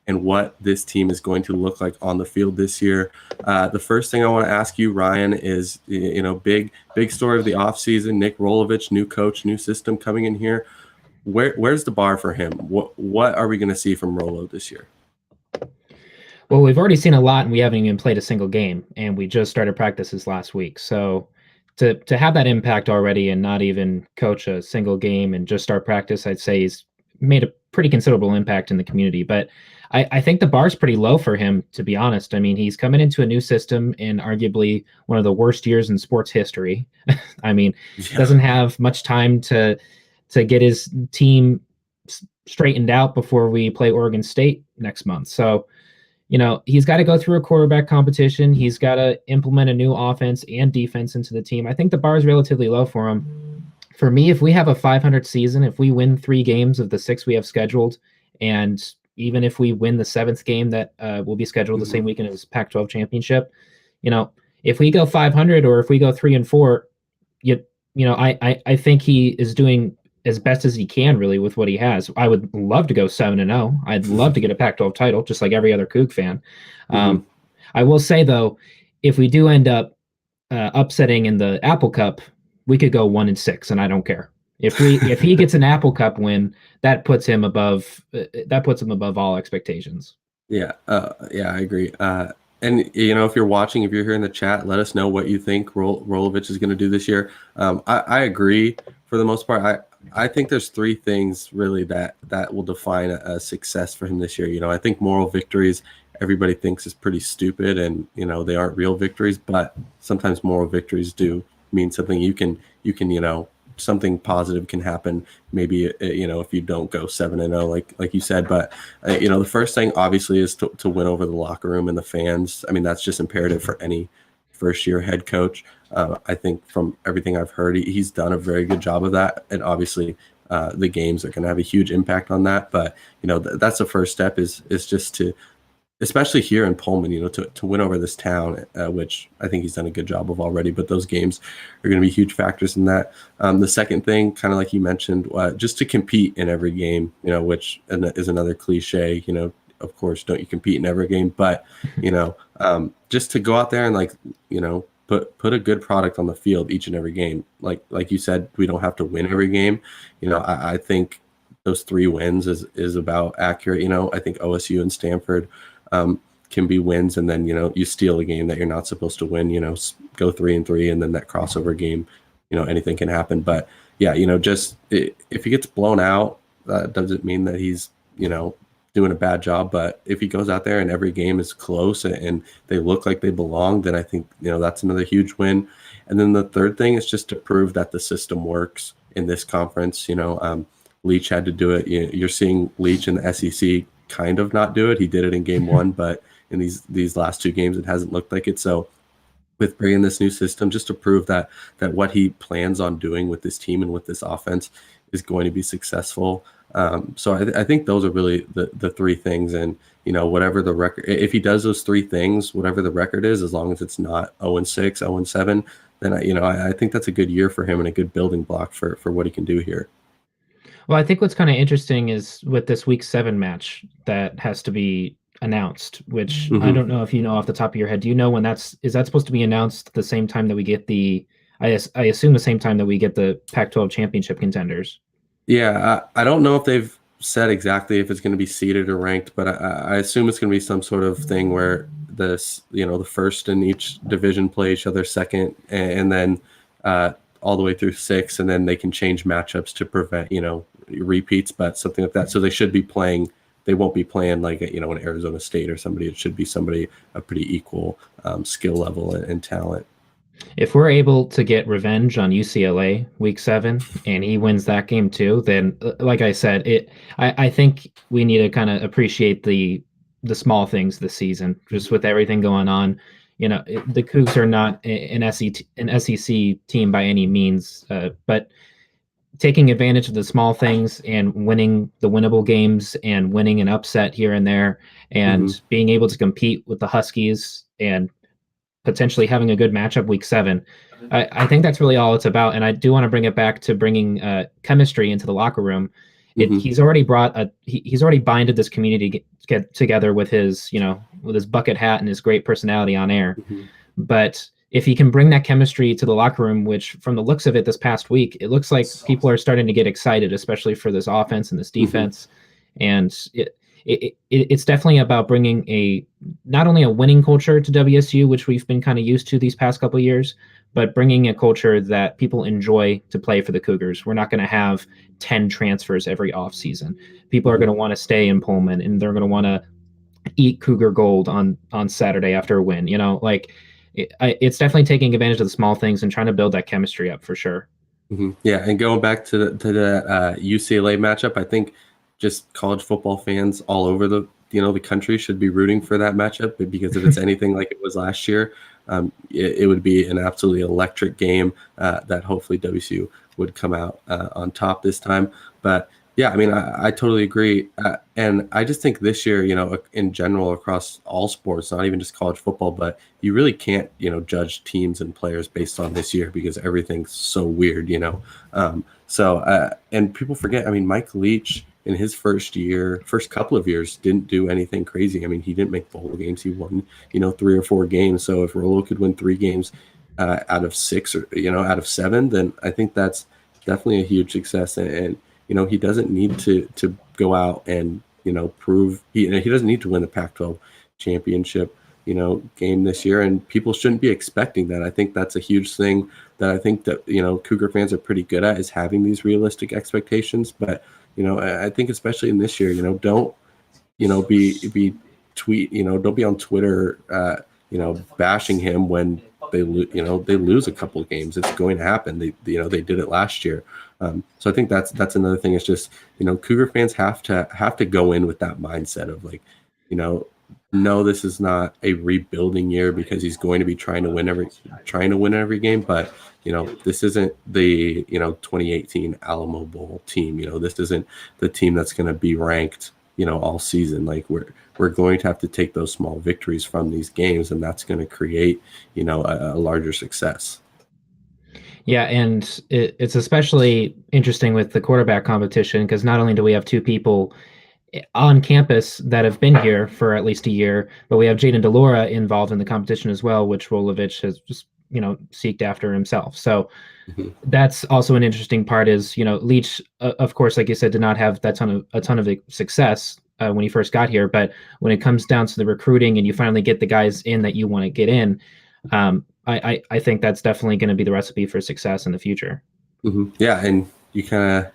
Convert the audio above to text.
and what this team is going to look like on the field this year. The first thing I want to ask you, Ryan, is, big story of the offseason. Nick Rolovich, new coach, new system coming in here. Where's the bar for him? What are we going to see from Rolo this year? Well, we've already seen a lot, and we haven't even played a single game, and we just started practices last week. So to have that impact already and not even coach a single game and just start practice, I'd say he's made a pretty considerable impact in the community. But I think the bar's pretty low for him, to be honest. I mean, he's coming into a new system in arguably one of the worst years in sports history. I mean, doesn't have much time to get his team straightened out before we play Oregon State next month. So, he's got to go through a quarterback competition. He's got to implement a new offense and defense into the team. I think the bar is relatively low for him. For me, if we have a 500 season, if we win 3 games of the 6 we have scheduled, and even if we win the 7th game that will be scheduled the same weekend as Pac-12 championship, if we go 500 or if we go 3-4, I think he is doing as best as he can, really, with what he has. I would love to go 7-0. I'd love to get a Pac-12 title, just like every other Coug fan. I will say, though, if we do end up upsetting in the Apple Cup, we could go 1-6, and I don't care. If he gets an Apple Cup win, that puts him above all expectations. Yeah, I agree. And if you're watching, if you're here in the chat, let us know what you think Rolovich is going to do this year. I agree for the most part. I think there's 3 things really that will define a success for him this year. I think moral victories, everybody thinks is pretty stupid, and they aren't real victories, but sometimes moral victories do mean something. You can something positive can happen. Maybe if you don't go 7-0, like you said. But the first thing obviously is to win over the locker room and the fans. I mean, that's just imperative for any first-year head coach. I think from everything I've heard, he's done a very good job of that. And obviously, the games are going to have a huge impact on that. But that's the first step is just to, especially here in Pullman, to win over this town, which I think he's done a good job of already. But those games are going to be huge factors in that. The second thing, kind of like you mentioned, just to compete in every game, which is another cliche. Of course, don't you compete in every game, but just to go out there and put a good product on the field each and every game. Like you said, we don't have to win every game. I think those 3 wins is about accurate. I think OSU and Stanford can be wins, and then you steal a game that you're not supposed to win. Go 3-3, and then that crossover game, anything can happen. But yeah, just if he gets blown out, that doesn't mean that he's doing a bad job. But if he goes out there and every game is close and they look like they belong, then I think that's another huge win. And then the third thing is just to prove that the system works in this conference. Leach had to do it. You're seeing Leach in the SEC kind of not do it. He did it in game 1, but in these last 2 games, it hasn't looked like it. So with bringing this new system, just to prove that what he plans on doing with this team and with this offense is going to be successful. So I think those are really the 3 things. And, whatever the record, if he does those 3 things, whatever the record is, as long as it's not 0-6, 0-7, then, I think that's a good year for him and a good building block for what he can do here. Well, I think what's kind of interesting is with this week 7 match that has to be announced, which I don't know if you know off the top of your head. Do you know when is that supposed to be announced the same time that we get I assume the same time that we get the Pac-12 championship contenders? Yeah, I don't know if they've said exactly if it's going to be seeded or ranked, but I assume it's going to be some sort of thing where the first in each division play each other second, and then all the way through 6, and then they can change matchups to prevent repeats, but something like that. So they should be playing. They won't be playing like an Arizona State or somebody. It should be somebody a pretty equal skill level and talent. If we're able to get revenge on UCLA week 7 and he wins that game too, then like I said, I think we need to kind of appreciate the small things this season, just with everything going on. The Cougs are not an SEC team by any means, but taking advantage of the small things and winning the winnable games and winning an upset here and there and being able to compete with the Huskies and potentially having a good matchup week 7. I think that's really all it's about. And I do want to bring it back to bringing chemistry into the locker room. Hmm. He's already he's already binded this community get together with his, with his bucket hat and his great personality on air. Hmm. But if he can bring that chemistry to the locker room, which from the looks of it this past week, it looks like people are starting to get excited, especially for this offense and this Hmm. defense. And it's definitely about bringing not only a winning culture to WSU, which we've been kind of used to these past couple of years, but bringing a culture that people enjoy to play for the Cougars. We're not going to have 10 transfers every offseason. People are Hmm. going to want to stay in Pullman, and they're going to want to eat Cougar Gold on Saturday after a win. It's definitely taking advantage of the small things and trying to build that chemistry up for sure. Hmm. Yeah, and going back to the UCLA matchup, I think just college football fans all over the country should be rooting for that matchup, because if it's anything like it was last year, it would be an absolutely electric game that hopefully WSU would come out on top this time. But yeah, I mean, I totally agree, and I just think this year, in general across all sports, not even just college football, but you really can't, judge teams and players based on this year because everything's so weird. And people forget, I mean, Mike Leach in his first couple of years didn't do anything crazy. I mean, he didn't make bowl games. He won, 3 or 4 games. So if Rolo could win 3 games out of 6 or, out of 7, then I think that's definitely a huge success. And he doesn't need to go out and, prove he doesn't need to win the Pac-12 championship, game this year, and people shouldn't be expecting that. I think that's a huge thing that I think that, Cougar fans are pretty good at, is having these realistic expectations. But, I think especially in this year, don't, be tweet, don't be on Twitter, bashing him when they lose a couple of games. It's going to happen. They did it last year. So I think that's another thing. It's just, Cougar fans have to go in with that mindset of like, no, this is not a rebuilding year, because he's going to be trying to win every game. But, this isn't the, 2018 Alamo Bowl team. This isn't the team that's going to be ranked, all season. Like we're going to have to take those small victories from these games, and that's going to create, a larger success. Yeah, and it's especially interesting with the quarterback competition because not only do we have two people on campus that have been here for at least a year, but we have Jaden Delora involved in the competition as well, which Rolovich has just, seeked after himself. So Hmm. that's also an interesting part is, Leach, of course, like you said, did not have a ton of success when he first got here. But when it comes down to the recruiting and you finally get the guys in that you want to get in, I think that's definitely going to be the recipe for success in the future. Hmm. Yeah, and you kind of